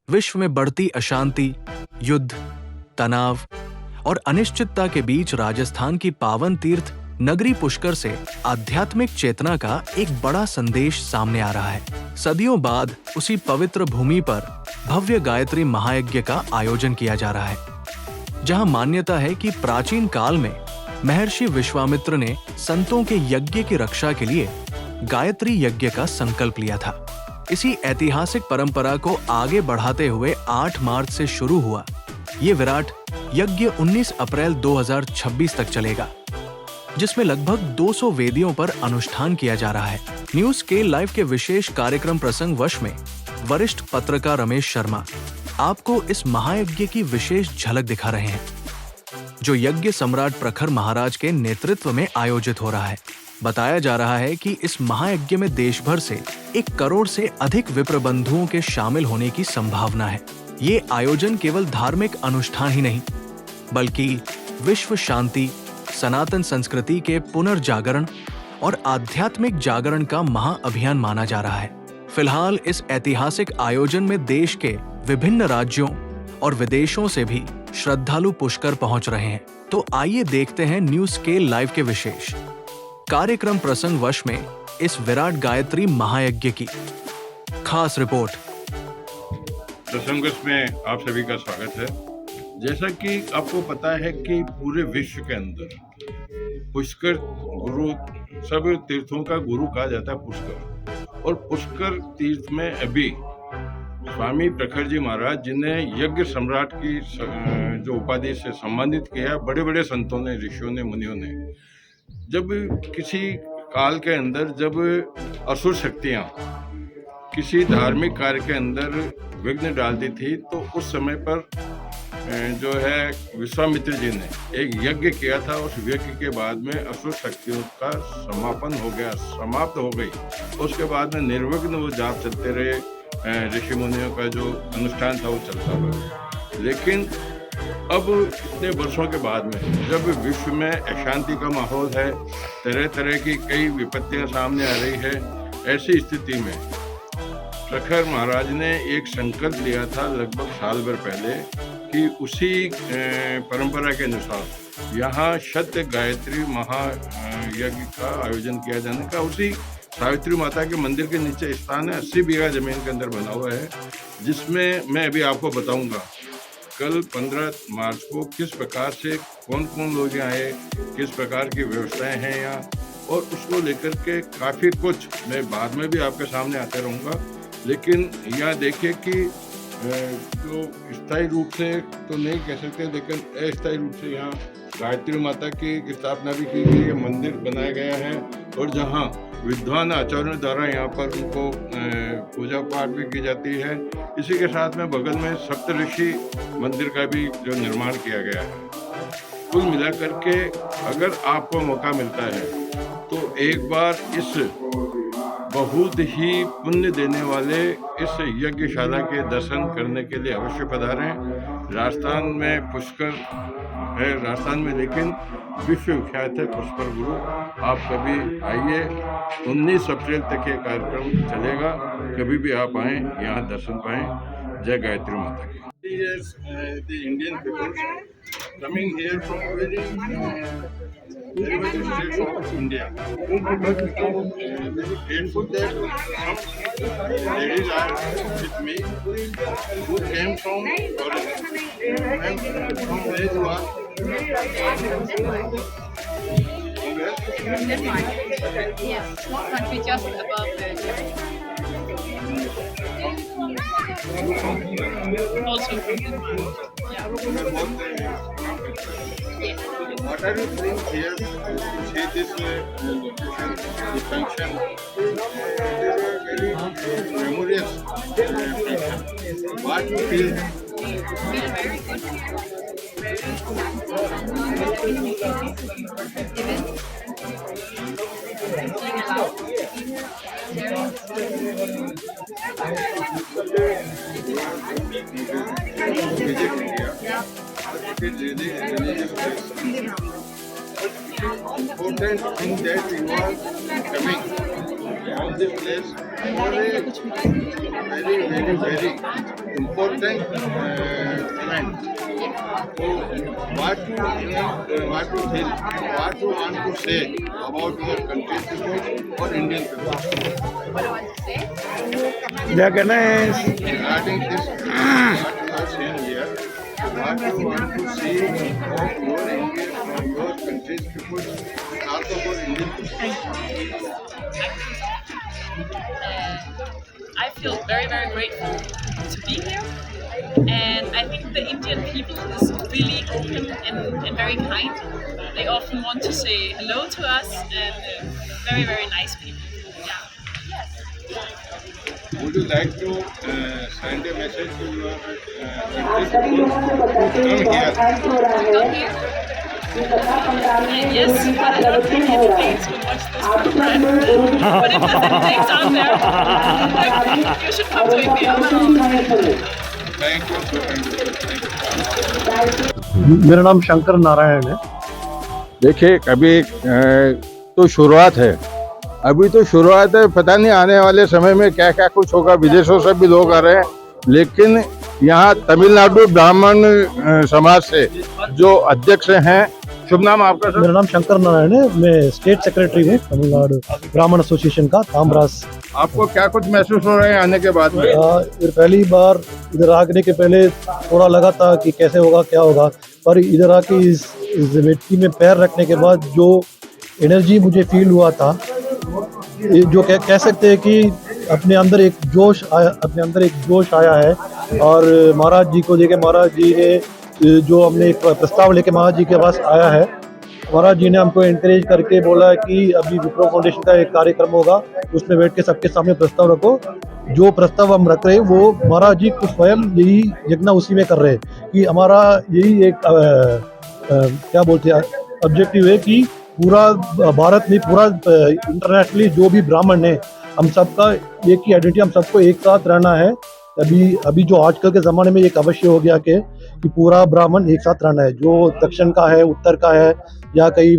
विश्व में बढ़ती अशांति, युद्ध, तनाव और अनिश्चितता के बीच राजस्थान की पावन तीर्थ नगरी पुष्कर से आध्यात्मिक चेतना का एक बड़ा संदेश सामने आ रहा है। सदियों बाद उसी पवित्र भूमि पर भव्य गायत्री महायज्ञ का आयोजन किया जा रहा है, जहां मान्यता है कि प्राचीन काल में महर्षि विश्वामित्र ने संतों के यज्ञ की रक्षा के लिए गायत्री यज्ञ का संकल्प लिया था। इसी ऐतिहासिक परंपरा को आगे बढ़ाते हुए 8 मार्च से शुरू हुआ ये विराट यज्ञ 19 अप्रैल 2026 तक चलेगा, जिसमें लगभग 200 वेदियों पर अनुष्ठान किया जा रहा है। न्यूज स्केल लाइव के विशेष कार्यक्रम प्रसंग वश में वरिष्ठ पत्रकार रमेश शर्मा आपको इस महायज्ञ की विशेष झलक दिखा रहे हैं, जो यज्ञ सम्राट प्रखर महाराज के नेतृत्व में आयोजित हो रहा है। बताया जा रहा है कि इस महायज्ञ में देश भर से 1 करोड़ से अधिक विप्र बंधुओं के शामिल होने की संभावना है। ये आयोजन केवल धार्मिक अनुष्ठान ही नहीं, बल्कि विश्व शांति, सनातन संस्कृति के पुनर्जागरण और आध्यात्मिक जागरण का महाअभियान माना जा रहा है। फिलहाल इस ऐतिहासिक आयोजन में देश के विभिन्न राज्यों और विदेशों से भी श्रद्धालु पुष्कर पहुंच रहे हैं। तो आइए देखते हैं न्यूज स्केल लाइव के विशेष कार्यक्रम प्रसंग वश में इस विराट गायत्री महायज्ञ की खास रिपोर्ट। प्रसंगस में आप सभी का स्वागत है। जैसा कि आपको पता है कि पूरे विश्व के अंदर पुष्कर गुरु, सब तीर्थों का गुरु कहा जाता है पुष्कर। और पुष्कर तीर्थ में अभी स्वामी प्रखर जी महाराज, जिन्हें यज्ञ सम्राट की जो उपाधि से सम्मानित किया बड़े बड़े संतों ने, ऋषियों ने, मुनियों ने, जब किसी काल के अंदर जब असुर शक्तियाँ किसी धार्मिक कार्य के अंदर विघ्न डालती थी, तो उस समय पर जो है विश्वामित्र जी ने एक यज्ञ किया था। उस यज्ञ के बाद में असुर शक्तियों का समापन हो गया, समाप्त हो गई। उसके बाद में निर्विघ्न वो जाप चलते रहे, ऋषि मुनियों का जो अनुष्ठान था वो चलता रहा। लेकिन अब इतने वर्षों के बाद में जब विश्व में अशांति का माहौल है, तरह तरह की कई विपत्तियां सामने आ रही है, ऐसी स्थिति में प्रखर महाराज ने एक संकल्प लिया था लगभग साल भर पहले कि उसी परंपरा के अनुसार यहाँ सत्य गायत्री महायज्ञ का आयोजन किया जाने का। उसी सावित्री माता के मंदिर के नीचे स्थान है, 80 बीघा जमीन के अंदर बना हुआ है, जिसमें मैं अभी आपको बताऊंगा कल 15 मार्च को किस प्रकार से कौन कौन लोग यहाँ आए, किस प्रकार की व्यवस्थाएं हैं यहाँ, और उसको लेकर के काफ़ी कुछ मैं बाद में भी आपके सामने आते रहूँगा। लेकिन यहाँ देखिए कि जो स्थायी रूप से तो नहीं कह सकते, लेकिन अस्थायी रूप से यहाँ गायत्री माता की स्थापना भी की गई है, मंदिर बनाया गया है, और जहाँ विद्वान आचार्यों द्वारा यहाँ पर उनको पूजा पाठ भी की जाती है। इसी के साथ में बगल में सप्तऋषि मंदिर का भी जो निर्माण किया गया है। कुल मिलाकर के अगर आपको मौका मिलता है तो एक बार इस बहुत ही पुण्य देने वाले इस यज्ञशाला के दर्शन करने के लिए अवश्य पधारें। राजस्थान में पुष्कर है, राजस्थान में, लेकिन विश्व विख्यात है पुष्कर गुरु। आप कभी आइए, 19 अप्रैल तक ये कार्यक्रम चलेगा, कभी भी आप आएँ, यहाँ दर्शन पाएँ। जय गायत्री माता की। Yes, the Indian people coming here from very states of India. But very grateful that some ladies are with me who came from origin. And from where you are? Denmark. Yeah, small country just above Germany. Also from Denmark. Yeah. Yes. What are you doing here to see this location, the function? It is a very memorious function. What you feel? Feel very good. Very event. Being allowed. Visit India. It is really important thing that you are coming. on this place very important event. So what you want to say about your country people or Indian people What do I want to say? regarding this what you are saying here? What you want to see of your Indian your country's people and also for Indian people? I feel very, very grateful to be here. And I think the Indian people is really open and very kind. They often want to say hello to us and very, very nice people. Yeah. Yes. Would you like to send a message to your country people? Come here. Come here. And yes, a lot of Indian states will watch this program. But if there's any things out there, you should come to India. Thank you. Thank you. मेरा नाम शंकर नारायण है। देखिए अभी तो शुरुआत है, अभी तो शुरुआत है, पता नहीं आने वाले समय में क्या क्या कुछ होगा। विदेशों से भी लोग आ रहे हैं, लेकिन यहाँ तमिलनाडु ब्राह्मण समाज से जो अध्यक्ष हैं, शुभ नाम आपका सर? मेरा नाम शंकर नारायण है, मैं स्टेट सेक्रेटरी हूँ तमिलनाडु ब्राह्मण एसोसिएशन का तामरास। आपको क्या कुछ महसूस हो रहा है आने के बाद में? पहली बार इधर आने के पहले थोड़ा लगा था कि कैसे होगा क्या होगा, पर इधर आके इस मिट्टी में पैर रखने के बाद जो एनर्जी मुझे फील हुआ था, जो कह सकते हैं कि अपने अंदर एक जोश आया है। और महाराज जी को देखे, महाराज जी ने जो हमने एक प्रस्ताव लेके महाराज जी के पास आया है, महाराज जी ने हमको एनकरेज करके बोला कि अभी विप्रो फाउंडेशन का एक कार्यक्रम होगा, उसमें बैठ के सबके सामने प्रस्ताव रखो। जो प्रस्ताव हम रख रहे हैं वो महाराज जी को स्वयं यही यज्ञ उसी में कर रहे हैं कि हमारा यही एक क्या बोलते हैं ऑब्जेक्टिव है कि पूरा भारत में, पूरा इंटरनेशनली जो भी ब्राह्मण है, हम सबका एक ही आइडेंटिटी, हम सबको एक साथ रहना है। अभी जो आजकल के ज़माने में एक अवश्य हो गया कि पूरा ब्राह्मण एक साथ रहना है, जो दक्षिण का है, उत्तर का है, या कहीं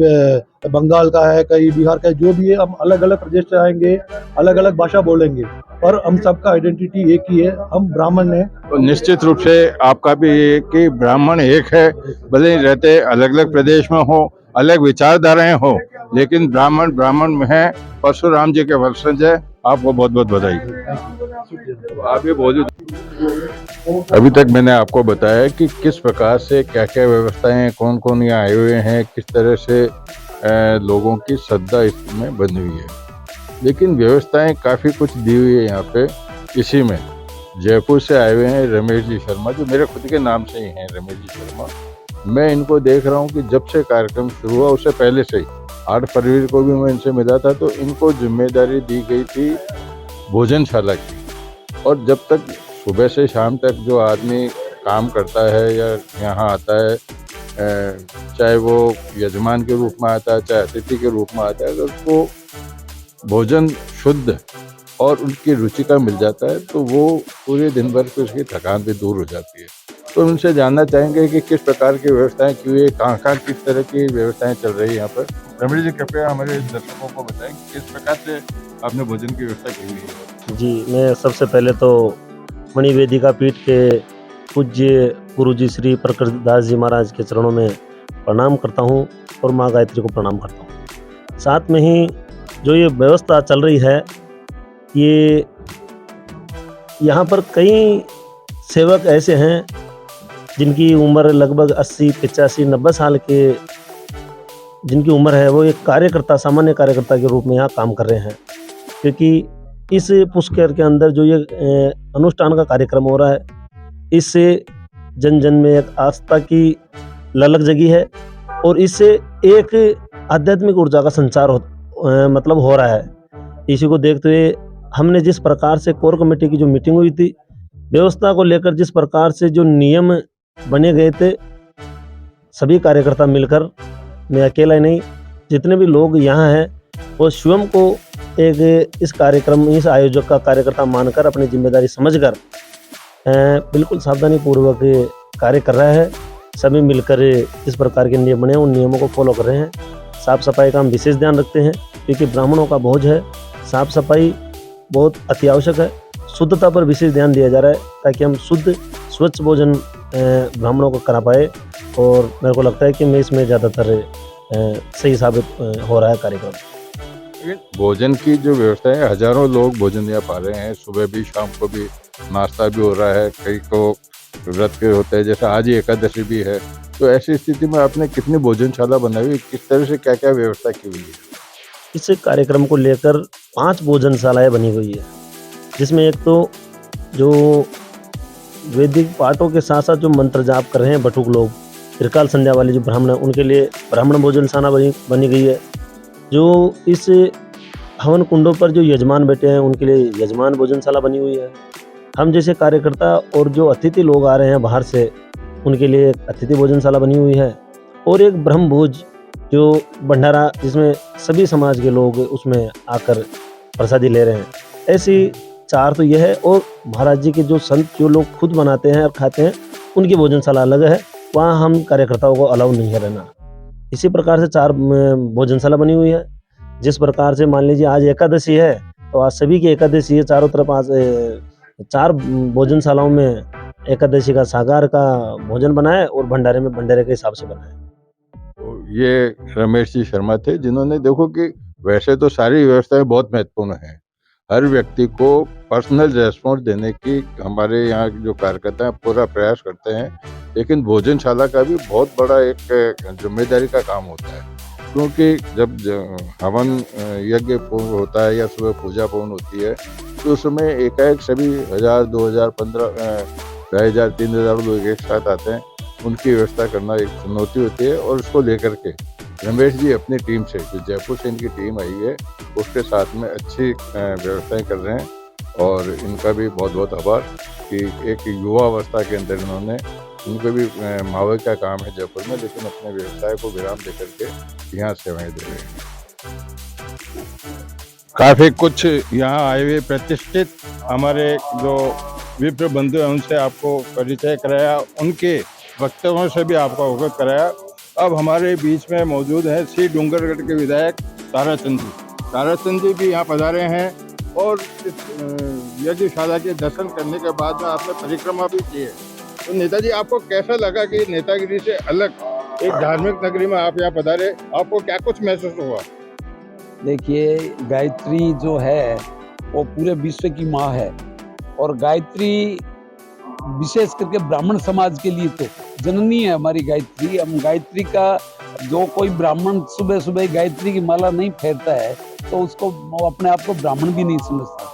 बंगाल का है, कहीं बिहार का है, जो भी है, हम अलग अलग प्रदेश से आएंगे, अलग अलग भाषा बोलेंगे, पर हम सबका आइडेंटिटी एक ही है, हम ब्राह्मण हैं। तो निश्चित रूप से आपका भी ये कि ब्राह्मण एक है, भले ही रहते अलग अलग प्रदेश में हो, अलग विचारधाराएं हो, लेकिन ब्राह्मण में है, परशुराम जी के वंशज है। आपको बहुत बहुत बधाई। आप ये बोलिए, अभी तक मैंने आपको बताया कि किस प्रकार से क्या क्या व्यवस्थाएं, कौन कौन यहाँ आए हुए हैं, किस तरह से लोगों की श्रद्धा इसमें बनी हुई है, लेकिन व्यवस्थाएं काफ़ी कुछ दी हुई है यहाँ पे। इसी में जयपुर से आए हुए हैं रमेश जी शर्मा, जो मेरे खुद के नाम से ही हैं, रमेश जी शर्मा। मैं इनको देख रहा हूँ कि जब से कार्यक्रम शुरू हुआ उससे पहले से ही 8 फरवरी को भी मैं इनसे मिला था, तो इनको जिम्मेदारी दी गई थी भोजनशाला की। और जब तक सुबह से शाम तक जो आदमी काम करता है या यहाँ आता है, चाहे वो यजमान के रूप में आता है, चाहे अतिथि के रूप में आता है, अगर उसको भोजन शुद्ध और उनकी रुचि का मिल जाता है तो वो पूरे दिन भर की उसकी थकान भी दूर हो जाती है। तो उनसे जानना चाहेंगे कि किस प्रकार की व्यवस्थाएं की हुई है, कहाँ किस तरह की व्यवस्थाएं चल रही है यहाँ पर। रमणी जी, कृपया हमारे दर्शकों को बताएं किस प्रकार से आपने भोजन की व्यवस्था की हुई है। जी, मैं सबसे पहले तो मणि वेदिका पीठ के पूज्य गुरुजी श्री प्रकृत दास जी महाराज के चरणों में प्रणाम करता हूँ और माँ गायत्री को प्रणाम करता हूँ। साथ में ही जो ये व्यवस्था चल रही है, ये यहाँ पर कई सेवक ऐसे हैं जिनकी उम्र लगभग 80, 85, 90 साल के जिनकी उम्र है, वो एक कार्यकर्ता, सामान्य कार्यकर्ता के रूप में यहाँ काम कर रहे हैं। क्योंकि इस पुष्कर के अंदर जो ये अनुष्ठान का कार्यक्रम हो रहा है, इससे जन जन में एक आस्था की ललक जगी है और इससे एक आध्यात्मिक ऊर्जा का संचार हो रहा है। इसी को देखते हुए हमने जिस प्रकार से कोर कमेटी की जो मीटिंग हुई थी, व्यवस्था को लेकर जिस प्रकार से जो नियम बने गए थे, सभी कार्यकर्ता मिलकर, मैं अकेला ही नहीं, जितने भी लोग यहाँ हैं वो स्वयं को एक इस आयोजक का कार्यकर्ता मानकर, अपनी जिम्मेदारी समझकर बिल्कुल सावधानी पूर्वक कार्य कर रहा है। सभी मिलकर इस प्रकार के नियम बने हैं, उन नियमों को फॉलो कर रहे हैं। साफ सफाई का हम विशेष ध्यान रखते हैं क्योंकि ब्राह्मणों का भोज है, साफ सफाई बहुत अति आवश्यक है। शुद्धता पर विशेष ध्यान दिया जा रहा है ताकि हम शुद्ध स्वच्छ भोजन ब्राह्मणों को करा पाए, और मेरे को लगता है कि मैं इसमें ज़्यादातर सही साबित हो रहा है कार्यक्रम। लेकिन भोजन की जो व्यवस्था है, हजारों लोग भोजन यहाँ पा रहे हैं, सुबह भी शाम को भी नाश्ता भी हो रहा है, कई को व्रत के होते हैं, जैसे आज ही एकादशी भी है। तो ऐसी स्थिति में आपने कितनी भोजनशाला बनाई हुई, किस तरह से क्या क्या व्यवस्था की हुई है? इस कार्यक्रम को लेकर 5 भोजनशालाएं बनी हुई है, जिसमें एक तो जो वैदिक पाठों के साथ साथ जो मंत्र जाप कर रहे हैं बटुक लोग, त्रिकाल संध्या वाले जो ब्राह्मण हैं, उनके लिए ब्राह्मण भोजनशाला बनी गई है। जो इस हवन कुंडों पर जो यजमान बैठे हैं उनके लिए यजमान भोजनशाला बनी हुई है। हम जैसे कार्यकर्ता और जो अतिथि लोग आ रहे हैं बाहर से, उनके लिए एक अतिथि भोजनशाला बनी हुई है, और एक ब्रह्म भोज जो भंडारा, जिसमें सभी समाज के लोग उसमें आकर प्रसादी ले रहे हैं। ऐसी 4 तो यह है, और महाराज जी के जो संत जो लोग खुद बनाते हैं और खाते हैं, उनकी भोजनशाला अलग है, वहाँ हम कार्यकर्ताओं को अलाउ नहीं है रहना। इसी प्रकार से 4 भोजनशाला बनी हुई है। जिस प्रकार से मान लीजिए आज एकादशी है, तो आज सभी की एकादशी है, चारों तरफ आज 4 भोजनशालाओं में एकादशी का सागार का भोजन बनाए और भंडारे में भंडारे के हिसाब से बनाए। तो ये रमेश जी शर्मा थे, जिन्होंने देखो कि वैसे तो सारी व्यवस्थाएं बहुत महत्वपूर्ण हैं, हर व्यक्ति को पर्सनल रेस्पॉन्स देने की हमारे यहाँ जो कार्यकर्ता हैं पूरा प्रयास करते हैं, लेकिन भोजनशाला का भी बहुत बड़ा एक जिम्मेदारी का काम होता है, क्योंकि जब हवन यज्ञ पूर्ण होता है या सुबह पूजा पूर्ण होती है, तो उस समय एकाएक सभी 1000, 2000, 15, 2000, 3000 लोग एक साथ आते हैं। उनकी व्यवस्था करना एक चुनौती होती है, और उसको लेकर के रमेश जी अपनी टीम से, जो जयपुर से इनकी टीम आई है, उसके साथ में अच्छी व्यवस्थाएं कर रहे हैं, और इनका भी बहुत बहुत आभार कि एक युवा अवस्था के अंदर इन्होंने, उनको भी मावे का काम है जयपुर में, लेकिन अपने व्यवसाय को विराम दे करके यहाँ सेवाएं दे रहे हैं। काफ़ी कुछ यहाँ आए हुए प्रतिष्ठित हमारे जो विप्र बंधु हैं, उनसे आपको परिचय कराया, उनके वक्तव्यों से भी आपको अवगत कराया। अब हमारे बीच में मौजूद हैं श्री डूंगरगढ़ के विधायक ताराचंद जी। ताराचंद जी भी यहाँ पधारे हैं, और यज्ञशाला के दर्शन करने के बाद में आपने परिक्रमा भी की है। तो नेताजी, आपको कैसा लगा कि नेतागिरी से अलग एक धार्मिक नगरी में आप यहाँ पधारे, आपको क्या कुछ महसूस हुआ? देखिए, गायत्री जो है वो पूरे विश्व की माँ है, और गायत्री विशेष करके ब्राह्मण समाज के लिए तो जननी है हमारी गायत्री। हम गायत्री का, जो कोई ब्राह्मण सुबह सुबह गायत्री की माला नहीं फेरता है, तो उसको अपने आप को ब्राह्मण भी नहीं समझता।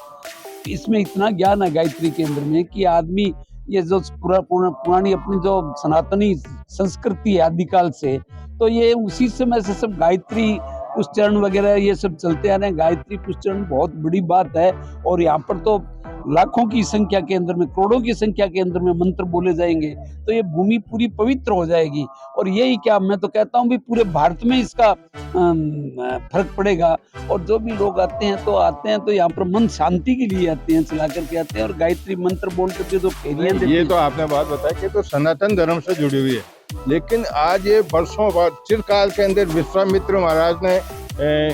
इसमें इतना ज्ञान है गायत्री के अंदर में कि आदमी, ये जो पुरानी अपनी जो सनातनी संस्कृति है आदिकाल से, तो ये उसी समय से सब गायत्री पुष्चरण वगैरह ये सब चलते आ रहे हैं। गायत्री पुष्चरण बहुत बड़ी बात है, और यहाँ पर तो लाखों की संख्या के अंदर में, करोड़ों की संख्या के अंदर में मंत्र बोले जाएंगे, तो ये भूमि पूरी पवित्र हो जाएगी। और यही क्या, मैं तो कहता हूँ भी पूरे भारत में इसका फर्क पड़ेगा। और जो भी लोग आते हैं तो यहाँ पर मन शांति के लिए आते हैं, चला करके आते हैं, और गायत्री मंत्र बोल करके जो फेरियां देते हैं। ये तो आपने बात बताई कि तो सनातन धर्म से जुड़ी हुई है, लेकिन आज ये वर्षों बाद चिरकाल के अंदर विश्वामित्र महाराज ने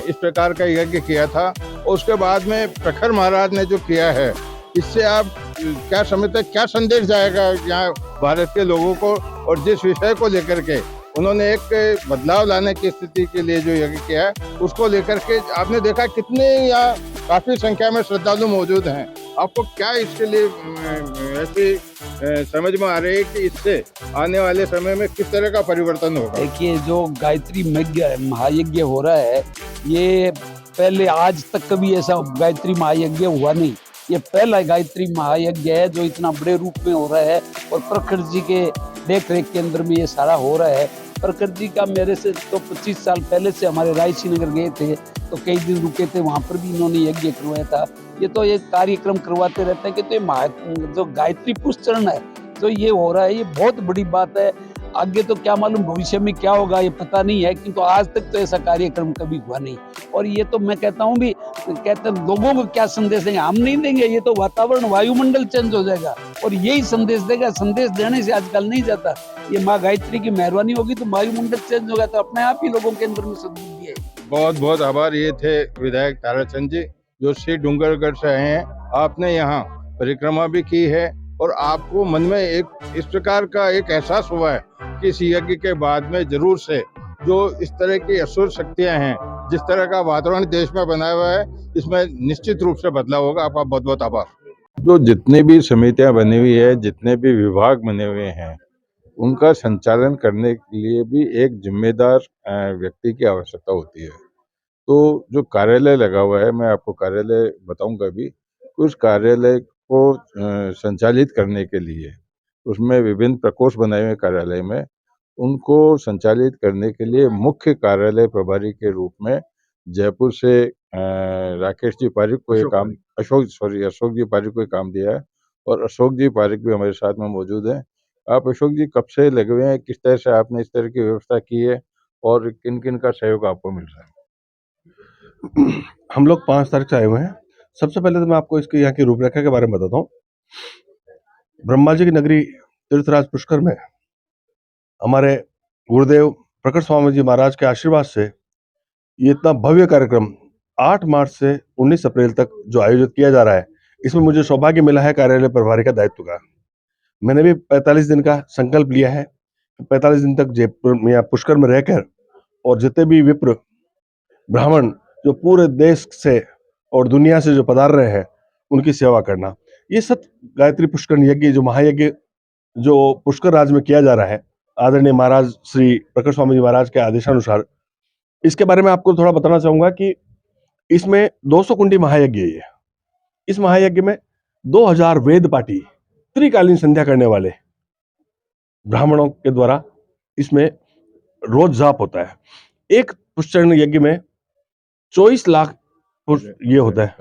इस प्रकार का यज्ञ किया था, और उसके बाद में प्रखर महाराज ने जो किया है, इससे आप क्या समझते हैं, क्या संदेश जाएगा यहाँ भारत के लोगों को? और जिस विषय को लेकर के उन्होंने एक बदलाव लाने की स्थिति के लिए जो यज्ञ किया है, उसको लेकर के आपने देखा कितने यहाँ काफी संख्या में श्रद्धालु मौजूद हैं। आपको क्या इसके लिए ऐसी समझ में आ रही है कि इससे आने वाले समय में किस तरह का परिवर्तन होगा? देखिए, जो गायत्री महायज्ञ हो रहा है, ये पहले आज तक कभी ऐसा गायत्री महायज्ञ हुआ नहीं। ये पहला गायत्री महायज्ञ है जो इतना बड़े रूप में हो रहा है, और प्रखर जी के देख रेख के अंदर में ये सारा हो रहा है। प्रखर जी का मेरे से तो 25 साल पहले से हमारे रायसी नगर गए थे, तो कई दिन रुके थे, वहाँ पर भी इन्होंने यज्ञ करवाया था। ये तो ये कार्यक्रम करवाते रहते हैं कि तो ये जो गायत्री पुष्चरण है तो ये हो रहा है, ये बहुत बड़ी बात है। आगे तो क्या मालूम भविष्य में क्या होगा, ये पता नहीं है, किंतु आज तक तो ऐसा कार्यक्रम कभी हुआ नहीं। और ये तो मैं कहता हूँ भी, कहते हैं लोगों को क्या संदेश देंगे, हम नहीं देंगे, ये तो वातावरण वायुमंडल चेंज हो जाएगा और यही संदेश देगा। संदेश देने से आजकल नहीं जाता, ये माँ गायत्री की मेहरबानी होगी तो वायुमंडल चेंज होगा, तो अपने आप ही लोगों के अंदर में सद्बुद्धि है। बहुत बहुत आभार। ये थे विधायक ताराचंद जी, जो श्री डूंगरगढ़ से आए हैं, आपने यहाँ परिक्रमा भी की है और आपको मन में एक इस प्रकार का एक एहसास हुआ है कि इस यज्ञ के बाद में जरूर से जो इस तरह की असुर शक्तियां हैं, जिस तरह का वातावरण देश में बनाया हुआ है, इसमें निश्चित रूप से बदलाव होगा। आपका बहुत बहुत आभार। जो जितनी भी समितियां बनी हुई है, जितने भी विभाग बने हुए हैं, उनका संचालन करने के लिए भी एक जिम्मेदार व्यक्ति की आवश्यकता होती है। तो जो कार्यालय लगा हुआ है, मैं आपको कार्यालय बताऊंगा भी, उस कार्यालय को संचालित करने के लिए उसमें विभिन्न प्रकोष्ठ बनाए हुए कार्यालय में, उनको संचालित करने के लिए मुख्य कार्यालय प्रभारी के रूप में जयपुर से राकेश जी पारिक को ये काम, अशोक जी पारिक को ये काम दिया है और अशोक जी पारिक भी हमारे साथ में मौजूद हैं। आप अशोक जी कब से लगे हुए हैं, किस तरह से आपने इस तरह की व्यवस्था की है और किन किन का सहयोग आपको मिल रहा है? हम लोग 5 तारीख से आए हुए हैं। सबसे पहले तो मैं आपको इसके यहाँ की रूपरेखा के बारे में बताता हूँ। ब्रह्मा जी की नगरी तीर्थराज पुष्कर में हमारे गुरुदेव प्रकट स्वामी जी महाराज के आशीर्वाद से ये इतना भव्य कार्यक्रम 8 मार्च से 19 अप्रैल तक जो आयोजित किया जा रहा है, इसमें मुझे सौभाग्य मिला है कार्यालय प्रभारी का दायित्व का। मैंने भी 45 दिन का संकल्प लिया है। 45 दिन तक जयपुर या पुष्कर में रहकर और जितने भी विप्र ब्राह्मण जो पूरे देश से और दुनिया से जो पधार रहे हैं, उनकी सेवा करना। ये सत गायत्री पुष्कर यज्ञ जो महायज्ञ जो पुष्कर राज में किया जा रहा है, आदरणीय महाराज श्री प्रकट स्वामी जी महाराज के आदेशानुसार, इसके बारे में आपको थोड़ा बताना चाहूंगा कि इसमें 200 कुंडी महायज्ञ है। इस महायज्ञ में 2000 वेद पाठी त्रिकालीन संध्या करने वाले ब्राह्मणों के द्वारा इसमें रोज जाप होता है। एक पुष्कर यज्ञ में 24 लाख ये होता है।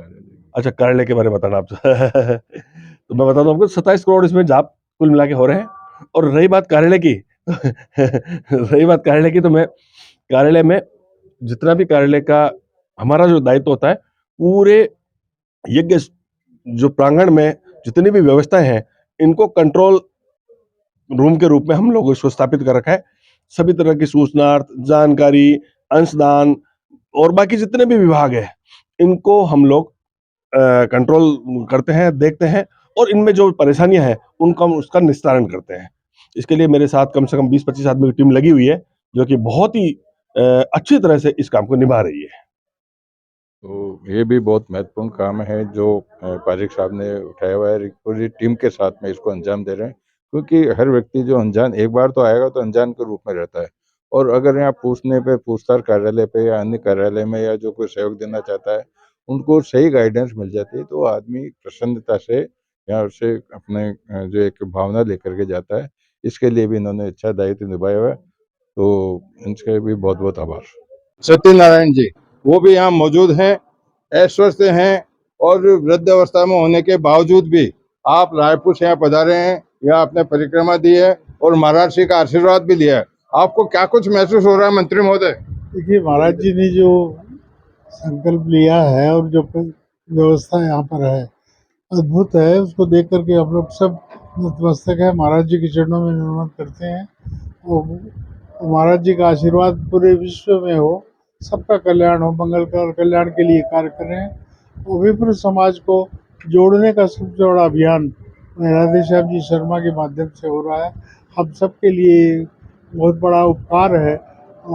अच्छा, कार्यालय के बारे में बताना आप तो मैं बताता हूँ आपको 27 करोड़ इसमें जाप कुल मिला के हो रहे हैं। और रही बात कार्यालय की तो मैं कार्यालय में जितना भी कार्यालय का हमारा जो दायित्व होता है, पूरे यज्ञ जो प्रांगण में जितनी भी व्यवस्थाएं हैं, इनको कंट्रोल रूम के रूप में हम लोग इसको स्थापित कर रखा है। सभी तरह की सूचना, जानकारी, अंशदान और बाकी जितने भी विभाग है, इनको हम लोग कंट्रोल करते हैं, देखते हैं और इनमें जो परेशानियां हैं उनका उसका निस्तारण करते हैं। इसके लिए मेरे साथ कम से कम 20-25 आदमी की टीम लगी हुई है, जो कि बहुत ही अच्छी तरह से इस काम को निभा रही है। तो ये भी बहुत महत्वपूर्ण काम है जो पारिक साहब ने उठाया हुआ है। पूरी टीम के साथ में इसको अंजाम दे रहे हैं, क्योंकि हर व्यक्ति जो अनजान एक बार तो आएगा तो अनजान के रूप में रहता है, और अगर यहाँ पूछताछ कार्यालय पे या अन्य कार्यालय में या जो कोई सहयोग देना चाहता है, उनको सही गाइडेंस मिल जाती है तो आदमी प्रसन्नता से यहाँ से अपने जो एक भावना लेकर के जाता है। इसके लिए भी इन्होंने अच्छा दायित्व निभाया हुआ है, तो इनके भी बहुत बहुत आभार। सत्यनारायण जी वो भी यहाँ मौजूद हैं, अस्वस्थ हैं और वृद्ध अवस्था में होने के बावजूद भी आप रायपुर से यहाँ पधारे हैं, यहाँ आपने परिक्रमा दी है और महाराज श्री का आशीर्वाद भी लिया है। आपको क्या कुछ महसूस हो रहा है मंत्री महोदय? देखिए, महाराज जी ने जो संकल्प लिया है और जो व्यवस्था यहाँ पर है, अद्भुत है। उसको देख करके हम लोग सब नतमस्तक है, महाराज जी के चरणों में नमन करते हैं और महाराज जी का आशीर्वाद पूरे विश्व में हो, सबका कल्याण हो, मंगल का कल्याण के लिए कार्य करें। और विप्र समाज को जोड़ने का सबसे बड़ा अभियान राधे श्याम जी शर्मा के माध्यम से हो रहा है। हम सबके लिए बहुत बड़ा उपकार है।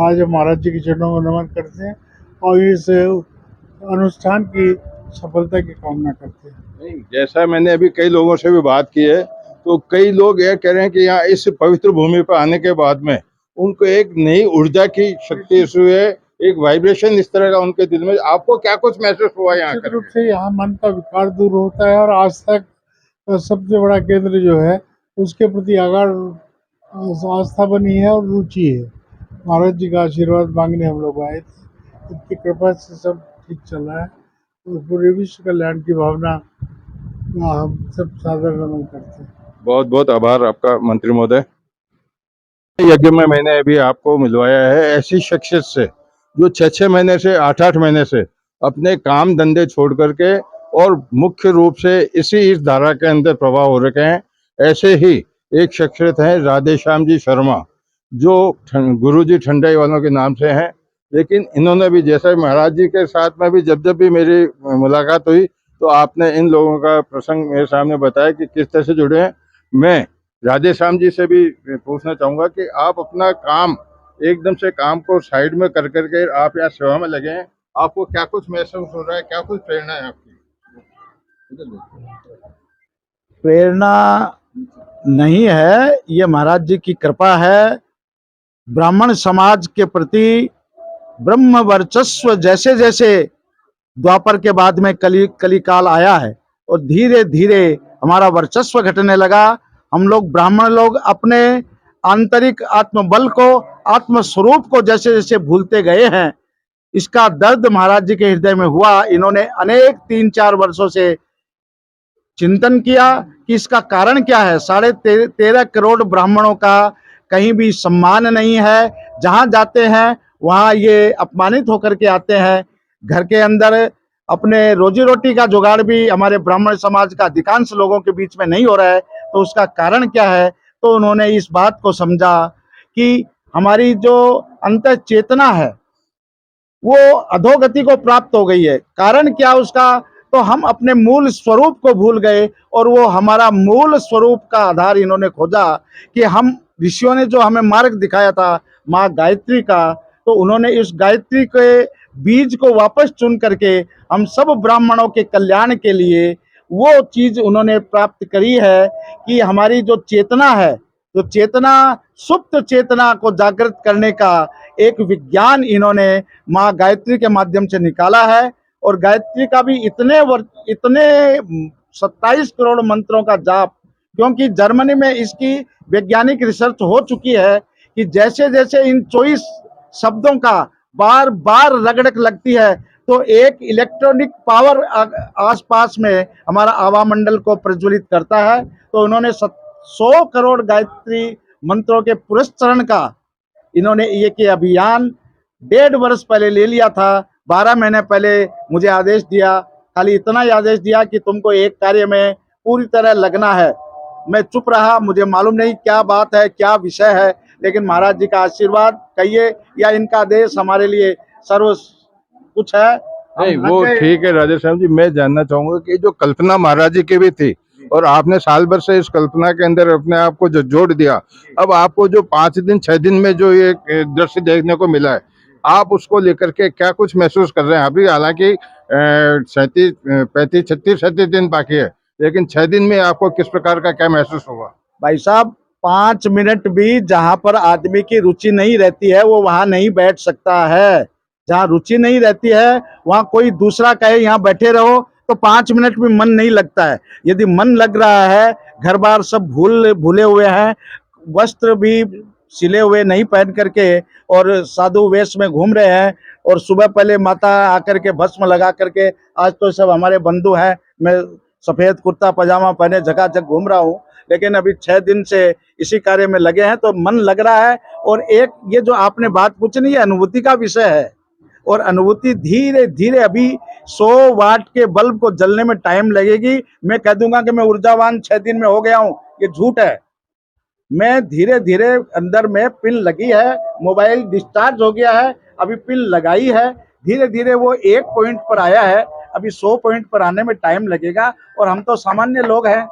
आज हम महाराज जी के चरणों में नमन करते हैं और इस अनुष्ठान की सफलता की कामना करते हैं। नहीं, जैसा मैंने अभी कई लोगों से भी बात की है, तो कई लोग यह कह रहे हैं कि यहाँ इस पवित्र भूमि पर आने के बाद में उनको एक नई ऊर्जा की शक्ति शुरू है, एक वाइब्रेशन इस तरह का उनके दिल में। आपको क्या कुछ महसूस हुआ यहाँ? निश्चित रूप से यहाँ मन का विकार दूर होता है और आस्था का सबसे बड़ा केंद्र जो है उसके प्रति अगाध आस्था बनी है और रुचि है। महाराज जी का आशीर्वाद मांगने हम लोग आए थे, उनकी कृपा से सब ठीक चल रहा है और पूरे विश्व कल्याण की भावना हम सब सादर नमन करते हैं। बहुत बहुत आभार आपका मंत्री महोदय। यज्ञ में मैंने अभी आपको मिलवाया है ऐसी शख्सियत से जो 6-6 महीने से 8-8 महीने से अपने काम धंधे छोड़ करके और मुख्य रूप से इस धारा के अंदर प्रभाव हो रखे हैं। ऐसे ही एक शख्सियत है राधे श्याम जी शर्मा, जो गुरुजी ठंडाई वालों के नाम से हैं। लेकिन इन्होंने भी, जैसे महाराज जी के साथ में भी जब भी मेरी मुलाकात हुई तो आपने इन लोगों का प्रसंग मेरे सामने बताया कि किस तरह से जुड़े हैं। मैं राधे श्याम जी से भी पूछना चाहूँगा कि आप अपना काम एकदम से काम को साइड में कर करके आप यहाँ सेवा में लगे हैं, आपको क्या कुछ महसूस हो रहा है, क्या कुछ प्रेरणा है आपकी? प्रेरणा नहीं है, ये महाराज जी की कृपा है। ब्राह्मण समाज के प्रति ब्रह्म वर्चस्व जैसे जैसे द्वापर के बाद में कली काल आया है और धीरे धीरे हमारा वर्चस्व घटने लगा। हम लोग ब्राह्मण लोग अपने आंतरिक आत्मबल को, आत्म स्वरूप को जैसे जैसे भूलते गए हैं, इसका दर्द महाराज जी के हृदय में हुआ। इन्होंने अनेक 3-4 वर्षों से चिंतन किया कि इसका कारण क्या है। 13.5 करोड़ ब्राह्मणों का कहीं भी सम्मान नहीं है, जहां जाते हैं वहां ये अपमानित होकर के आते हैं। घर के अंदर अपने रोजी रोटी का जुगाड़ भी हमारे ब्राह्मण समाज का अधिकांश लोगों के बीच में नहीं हो रहा है, तो उसका कारण क्या है। तो उन्होंने इस बात को समझा कि हमारी जो अंतर चेतना है वो अधोगति को प्राप्त हो गई है। कारण क्या उसका, तो हम अपने मूल स्वरूप को भूल गए और वो हमारा मूल स्वरूप का आधार इन्होंने खोजा कि हम ऋषियों ने जो हमें मार्ग दिखाया था माँ गायत्री का, तो उन्होंने इस गायत्री के बीज को वापस चुन करके हम सब ब्राह्मणों के कल्याण के लिए वो चीज उन्होंने प्राप्त करी है कि हमारी जो चेतना है, जो चेतना, सुप्त चेतना को जागृत करने का एक विज्ञान इन्होंने माँ गायत्री के माध्यम से निकाला है। और गायत्री का भी इतने 27 करोड़ मंत्रों का जाप, क्योंकि जर्मनी में इसकी वैज्ञानिक रिसर्च हो चुकी है कि जैसे जैसे इन 24 शब्दों का बार बार रगड़क लगती है तो एक इलेक्ट्रॉनिक पावर आसपास में हमारा आवामंडल को प्रज्वलित करता है। तो उन्होंने 100 करोड़ गायत्री मंत्रों के पुरस्चरण का इन्होंने ये अभियान 1.5 वर्ष पहले ले लिया था। 12 महीने पहले मुझे आदेश दिया, खाली इतना ही आदेश दिया कि तुमको एक कार्य में पूरी तरह लगना है। मैं चुप रहा, मुझे मालूम नहीं क्या बात है, क्या विषय है, लेकिन महाराज जी का आशीर्वाद कहिए या इनका आदेश हमारे लिए सर्व कुछ है। नहीं, वो ठीक है राधे श्याम जी। मैं जानना चाहूंगा कि जो कल्पना महाराज जी की भी थी और आपने साल भर से इस कल्पना के अंदर अपने आप को जो जोड़ दिया, अब आपको जो 5 दिन 6 दिन में जो ये दृश्य देखने को मिला है, आप उसको लेकर के क्या कुछ महसूस कर रहे हैं? अभी हालांकि 37 दिन बाकी है, लेकिन 6 दिन में आपको किस प्रकार का क्या महसूस होगा? भाई साहब, 5 मिनट भी जहां पर आदमी की रुचि नहीं रहती है वो वहां नहीं बैठ सकता है। जहां रुचि नहीं रहती है वहां कोई दूसरा कहे यहाँ बैठे रहो तो 5 मिनट भी मन नहीं लगता है। यदि मन लग रहा है, घर बार सब भूले हुए हैं, वस्त्र भी सिले हुए नहीं पहन करके और साधु वेश में घूम रहे हैं, और सुबह पहले माता आकर के भस्म लगा करके, आज तो सब हमारे बंधु हैं, मैं सफेद कुर्ता पजामा पहने झकाझक घूम रहा हूँ, लेकिन अभी 6 दिन से इसी कार्य में लगे हैं तो मन लग रहा है। और एक ये जो आपने बात पूछी नहीं, अनुभूति का विषय है, और अनुभूति धीरे धीरे, अभी 100 वाट के बल्ब को जलने में टाइम लगेगी। मैं कह दूंगा कि मैं ऊर्जावान 6 दिन में हो गया हूँ, ये झूठ है। मैं धीरे धीरे, अंदर में पिन लगी है, मोबाइल डिस्चार्ज हो गया है, अभी पिन लगाई है, धीरे धीरे वो 1 पॉइंट पर आया है, अभी 100 पॉइंट पर आने में टाइम लगेगा, और हम तो सामान्य लोग हैं।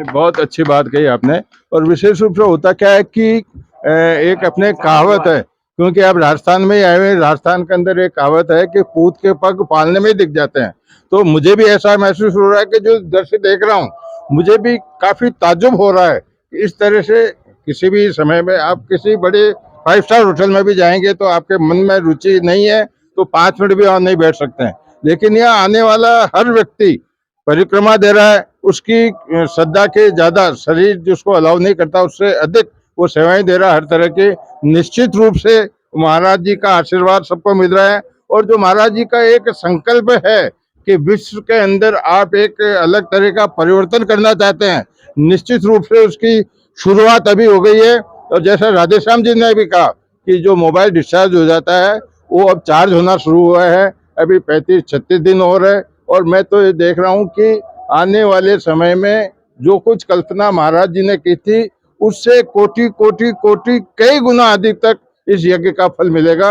बहुत अच्छी बात कही आपने। और विशेष रूप से होता क्या है कि एक अपने कहावत है, क्योंकि आप राजस्थान में ही आए हुए, राजस्थान के अंदर एक कहावत है कि पूत के पग पालने में दिख जाते हैं। तो मुझे भी ऐसा महसूस हो रहा है कि जो दृश्य देख रहा हूँ, मुझे भी काफी ताज्जुब हो रहा है। इस तरह से किसी भी समय में आप किसी बड़े 5 स्टार होटल में भी जाएंगे तो आपके मन में रुचि नहीं है तो 5 मिनट भी वहां नहीं बैठ सकते हैं, लेकिन यहाँ आने वाला हर व्यक्ति परिक्रमा दे रहा है, उसकी श्रद्धा के ज्यादा शरीर जिसको अलाउ नहीं करता उससे अधिक वो सेवाएं दे रहा है हर तरह की। निश्चित रूप से महाराज जी का आशीर्वाद सबको मिल रहा है। और जो महाराज जी का एक संकल्प है कि विश्व के अंदर आप एक अलग तरह का परिवर्तन करना चाहते हैं, निश्चित रूप से उसकी शुरुआत अभी हो गई है। और जैसा राधे श्याम जी ने भी कहा कि जो मोबाइल डिस्चार्ज हो जाता है वो अब चार्ज होना शुरू हुआ है, अभी 35-36 दिन और है। और मैं तो ये देख रहा हूँ कि आने वाले समय में जो कुछ कल्पना महाराज जी ने की थी उससे कोटि कोटि कोटि कई गुना अधिक तक इस यज्ञ का फल मिलेगा।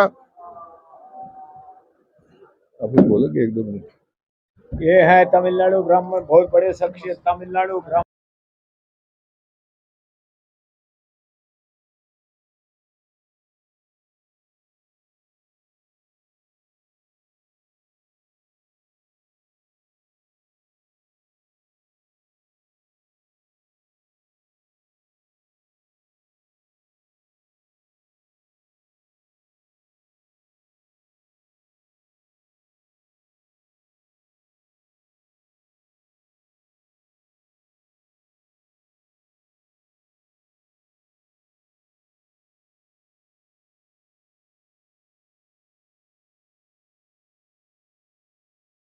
अभी बोलोगे 1-2 मिनट। ये है तमिलनाडु ब्राह्मण, बहुत बड़े शख्सियत तमिलनाडु ब्राह्मण